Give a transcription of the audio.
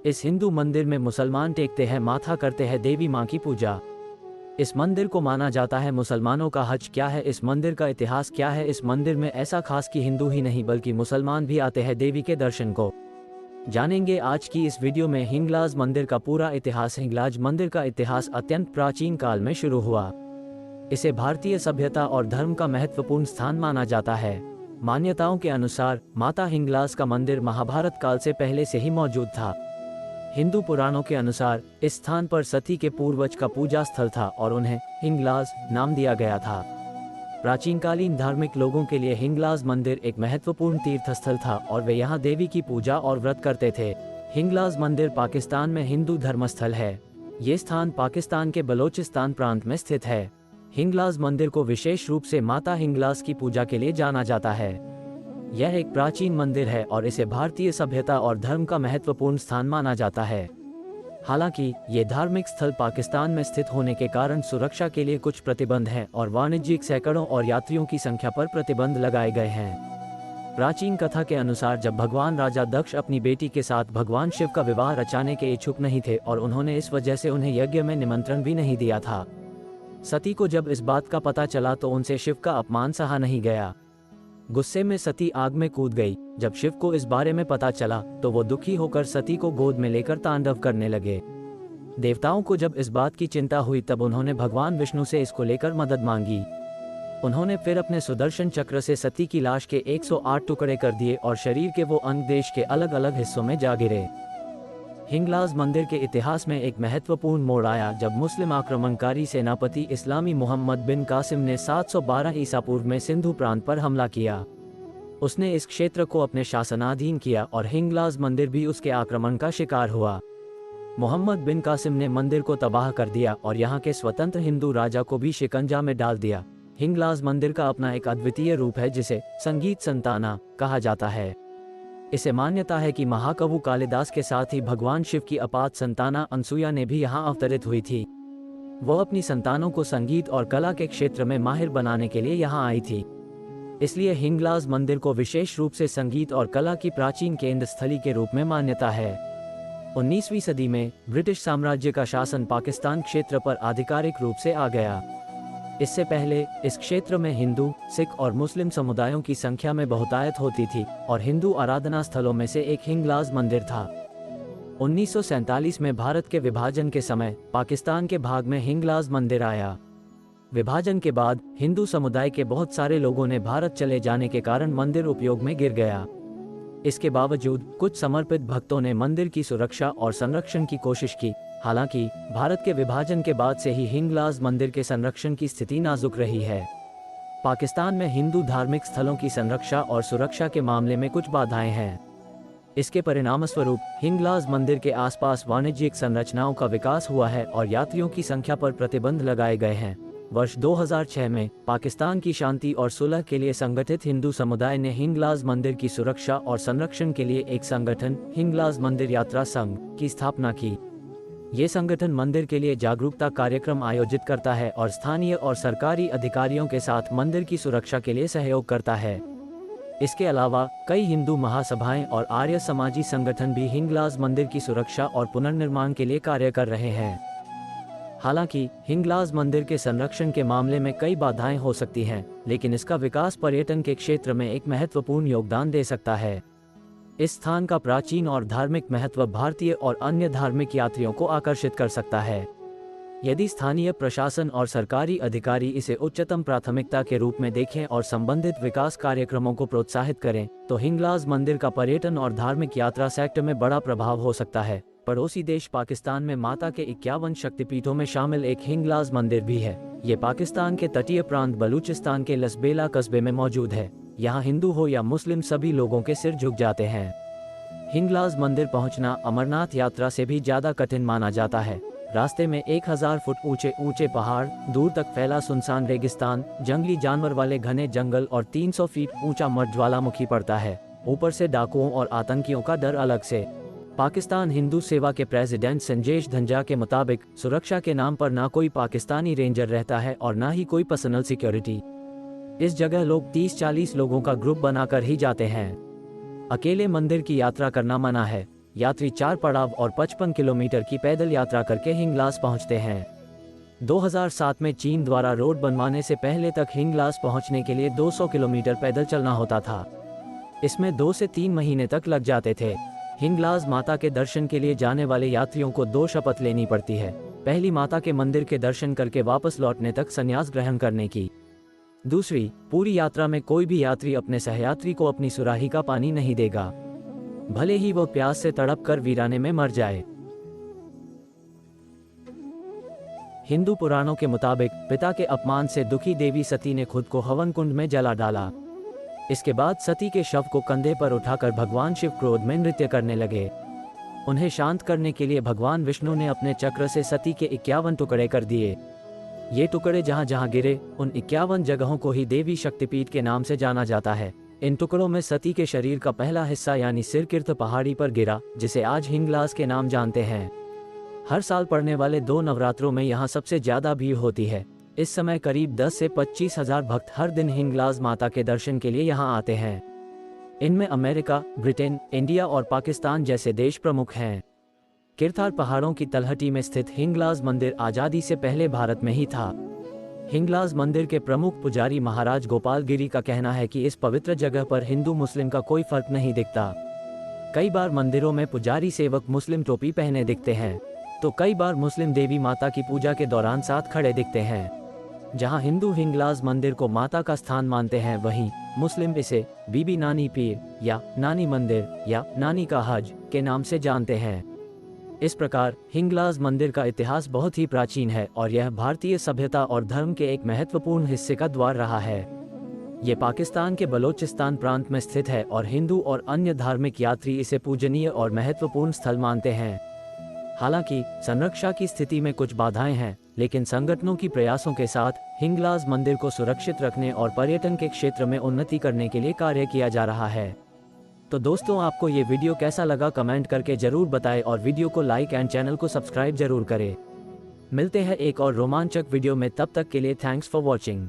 इस हिंदू मंदिर में मुसलमान टेकते हैं माथा, करते हैं देवी मां की पूजा। इस मंदिर को माना जाता है मुसलमानों का हज। क्या है इस मंदिर का इतिहास, क्या है इस मंदिर में ऐसा खास कि हिंदू ही नहीं बल्कि मुसलमान भी आते हैं देवी के दर्शन को, जानेंगे आज की इस वीडियो में हिंगलाज मंदिर का पूरा इतिहास। हिंगलाज मंदिर का इतिहास अत्यंत प्राचीन काल में शुरू हुआ। इसे भारतीय सभ्यता और धर्म का महत्वपूर्ण स्थान माना जाता है। मान्यताओं के अनुसार माता हिंगलाज का मंदिर महाभारत काल से पहले से ही मौजूद था। हिंदू पुराणों के अनुसार इस स्थान पर सती के पूर्वज का पूजा स्थल था और उन्हें हिंगलाज नाम दिया गया था। प्राचीनकालीन धार्मिक लोगों के लिए हिंगलाज मंदिर एक महत्वपूर्ण तीर्थ स्थल था और वे यहाँ देवी की पूजा और व्रत करते थे। हिंगलाज मंदिर पाकिस्तान में हिंदू धर्मस्थल है। ये स्थान पाकिस्तान के बलोचिस्तान प्रांत में स्थित है। हिंगलाज मंदिर को विशेष रूप से माता हिंगलाज की पूजा के लिए जाना जाता है। यह एक प्राचीन मंदिर है और इसे भारतीय सभ्यता और धर्म का महत्वपूर्ण स्थान माना जाता है। हालांकि ये धार्मिक स्थल पाकिस्तान में स्थित होने के कारण सुरक्षा के लिए कुछ प्रतिबंध हैं और वाणिज्यिक सैकड़ों और यात्रियों की संख्या पर प्रतिबंध लगाए गए हैं। प्राचीन कथा के अनुसार जब भगवान राजा दक्ष अपनी बेटी के साथ भगवान शिव का विवाह रचाने के इच्छुक नहीं थे और उन्होंने इस वजह से उन्हें यज्ञ में निमंत्रण भी नहीं दिया था। सती को जब इस बात का पता चला तो उनसे शिव का अपमान सहा नहीं गया। गुस्से में सती आग में कूद गई। जब शिव को इस बारे में पता चला तो वो दुखी होकर सती को गोद में लेकर तांडव करने लगे। देवताओं को जब इस बात की चिंता हुई तब उन्होंने भगवान विष्णु से इसको लेकर मदद मांगी। उन्होंने फिर अपने सुदर्शन चक्र से सती की लाश के 108 टुकड़े कर दिए और शरीर के वो अंग देश के अलग अलग हिस्सों में जा गिरे। हिंगलाज मंदिर के इतिहास में एक महत्वपूर्ण मोड़ आया जब मुस्लिम आक्रमणकारी सेनापति इस्लामी मोहम्मद बिन कासिम ने 712 ईसा पूर्व में सिंधु प्रांत पर हमला किया। उसने इस क्षेत्र को अपने शासनाधीन किया और हिंगलाज मंदिर भी उसके आक्रमण का शिकार हुआ। मोहम्मद बिन कासिम ने मंदिर को तबाह कर दिया और यहाँ के स्वतंत्र हिंदू राजा को भी शिकंजा में डाल दिया। हिंगलाज मंदिर का अपना एक अद्वितीय रूप है जिसे संगीत संताना कहा जाता है। इसे मान्यता है कि महाकवि कालिदास के साथ ही भगवान शिव की अपात संताना अनसुया ने भी यहाँ अवतरित हुई थी। वह अपनी संतानों को संगीत और कला के क्षेत्र में माहिर बनाने के लिए यहाँ आई थी। इसलिए हिंगलाज मंदिर को विशेष रूप से संगीत और कला की प्राचीन केंद्र स्थली के रूप में मान्यता है। 19वीं सदी में ब्रिटिश साम्राज्य का शासन पाकिस्तान क्षेत्र पर आधिकारिक रूप से आ गया। इससे पहले इस क्षेत्र में हिंदू, सिख और मुस्लिम समुदायों की संख्या में बहुतायत होती थी और हिंदू आराधना स्थलों में से एक हिंगलाज मंदिर था। 1947 में भारत के विभाजन के समय पाकिस्तान के भाग में हिंगलाज मंदिर आया। विभाजन के बाद हिंदू समुदाय के बहुत सारे लोगों ने भारत चले जाने के कारण मंदिर उपयोग में गिर गया। इसके बावजूद कुछ समर्पित भक्तों ने मंदिर की सुरक्षा और संरक्षण की कोशिश की। हालांकि भारत के विभाजन के बाद से ही हिंगलाज मंदिर के संरक्षण की स्थिति नाजुक रही है। पाकिस्तान में हिंदू धार्मिक स्थलों की संरक्षा और सुरक्षा के मामले में कुछ बाधाएं हैं। इसके परिणामस्वरूप हिंगलाज मंदिर के आसपास वाणिज्यिक संरचनाओं का विकास हुआ है और यात्रियों की संख्या पर प्रतिबंध लगाए गए हैं। वर्ष 2006 में पाकिस्तान की शांति और सुलह के लिए संगठित हिंदू समुदाय ने हिंगलाज मंदिर की सुरक्षा और संरक्षण के लिए एक संगठन हिंगलाज मंदिर यात्रा संघ की स्थापना की। ये संगठन मंदिर के लिए जागरूकता कार्यक्रम आयोजित करता है और स्थानीय और सरकारी अधिकारियों के साथ मंदिर की सुरक्षा के लिए सहयोग करता है। इसके अलावा कई हिंदू महासभाएं और आर्य समाजी संगठन भी हिंगलाज मंदिर की सुरक्षा और पुनर्निर्माण के लिए कार्य कर रहे हैं। हालांकि हिंगलाज मंदिर के संरक्षण के मामले में कई बाधाएं हो सकती हैं, लेकिन इसका विकास पर्यटन के क्षेत्र में एक महत्वपूर्ण योगदान दे सकता है। इस स्थान का प्राचीन और धार्मिक महत्व भारतीय और अन्य धार्मिक यात्रियों को आकर्षित कर सकता है। यदि स्थानीय प्रशासन और सरकारी अधिकारी इसे उच्चतम प्राथमिकता के रूप में देखें और संबंधित विकास कार्यक्रमों को प्रोत्साहित करें, तो हिंगलाज मंदिर का पर्यटन और धार्मिक यात्रा सेक्टर में बड़ा प्रभाव हो सकता है। पड़ोसी देश पाकिस्तान में माता के 51 शक्तिपीठों में शामिल एक हिंगलाज मंदिर भी है। ये पाकिस्तान के तटीय प्रांत बलूचिस्तान के लसबेला कस्बे में मौजूद है। यहाँ हिंदू हो या मुस्लिम सभी लोगों के सिर झुक जाते हैं। हिंगलाज मंदिर पहुँचना अमरनाथ यात्रा से भी ज्यादा कठिन माना जाता है। रास्ते में 1000 फुट ऊंचे ऊंचे पहाड़, दूर तक फैला सुनसान रेगिस्तान, जंगली जानवर वाले घने जंगल और 300 फीट ऊंचा मठ ज्वालामुखी पड़ता है। ऊपर से डाकुओं और आतंकियों का डर अलग से। पाकिस्तान हिंदू सेवा के प्रेसिडेंट संजेश धंजा के मुताबिक सुरक्षा के नाम पर ना कोई पाकिस्तानी रेंजर रहता है और ना ही कोई पर्सनल सिक्योरिटी। इस जगह लोग 30-40 लोगों का ग्रुप बनाकर ही जाते हैं। अकेले मंदिर की यात्रा करना मना है। यात्री 4 पड़ाव और 55 किलोमीटर की पैदल यात्रा करके हिंगलाज पहुंचते हैं। 2007 में चीन द्वारा रोड बनवाने से पहले तक हिंगलाज पहुंचने के लिए 200 किलोमीटर पैदल चलना होता था। इसमें 2 से 3 महीने तक लग जाते थे। हिंगलाज माता के दर्शन के लिए जाने वाले यात्रियों को 2 शपथ लेनी पड़ती है। पहली, माता के मंदिर के दर्शन करके वापस लौटने तक संन्यास ग्रहण करने की। दूसरी, पूरी यात्रा में कोई भी यात्री अपने सहयात्री को अपनी सुराही का पानी नहीं देगा, भले ही वो प्यास से तड़प कर वीराने में मर जाए। हिंदू पुराणों के मुताबिक पिता के अपमान से दुखी देवी सती ने खुद को हवन कुंड में जला डाला। इसके बाद सती के शव को कंधे पर उठाकर भगवान शिव क्रोध में नृत्य करने लगे। उन्हें शांत करने के लिए भगवान विष्णु ने अपने चक्र से सती के 51 टुकड़े कर दिए। ये टुकड़े जहां जहां गिरे, उन 51 जगहों को ही देवी शक्तिपीठ के नाम से जाना जाता है। इन टुकड़ों में सती के शरीर का पहला हिस्सा यानी सिर किर्त पहाड़ी पर गिरा, जिसे आज हिंगलाज के नाम जानते हैं। हर साल पड़ने वाले 2 नवरात्रों में यहाँ सबसे ज्यादा भीड़ होती है। इस समय करीब 10 से 25 हजार भक्त हर दिन हिंगलाज माता के दर्शन के लिए यहाँ आते हैं। इनमें अमेरिका, ब्रिटेन, इंडिया और पाकिस्तान जैसे देश प्रमुख हैं। किरथार पहाड़ों की तलहटी में स्थित हिंगलाज मंदिर आज़ादी से पहले भारत में ही था। हिंगलाज मंदिर के प्रमुख पुजारी महाराज गोपाल गिरी का कहना है कि इस पवित्र जगह पर हिंदू मुस्लिम का कोई फर्क नहीं दिखता। कई बार मंदिरों में पुजारी सेवक मुस्लिम टोपी पहने दिखते हैं, तो कई बार मुस्लिम देवी माता की पूजा के दौरान साथ खड़े दिखते हैं। जहां हिंदू हिंगलाज मंदिर को माता का स्थान मानते हैं, वहीं मुस्लिम इसे बीबी नानी पीर या नानी मंदिर या नानी का हज के नाम से जानते हैं। इस प्रकार हिंगलाज मंदिर का इतिहास बहुत ही प्राचीन है और यह भारतीय सभ्यता और धर्म के एक महत्वपूर्ण हिस्से का द्वार रहा है। ये पाकिस्तान के बलोचिस्तान प्रांत में स्थित है और हिंदू और अन्य धार्मिक यात्री इसे पूजनीय और महत्वपूर्ण स्थल मानते हैं। हालांकि संरक्षा की स्थिति में कुछ बाधाएं हैं, लेकिन संगठनों की प्रयासों के साथ हिंगलाज मंदिर को सुरक्षित रखने और पर्यटन के क्षेत्र में उन्नति करने के लिए कार्य किया जा रहा है। तो दोस्तों, आपको ये वीडियो कैसा लगा कमेंट करके जरूर बताएं और वीडियो को लाइक एंड चैनल को सब्सक्राइब जरूर करें। मिलते हैं एक और रोमांचक वीडियो में, तब तक के लिए थैंक्स फॉर वॉचिंग।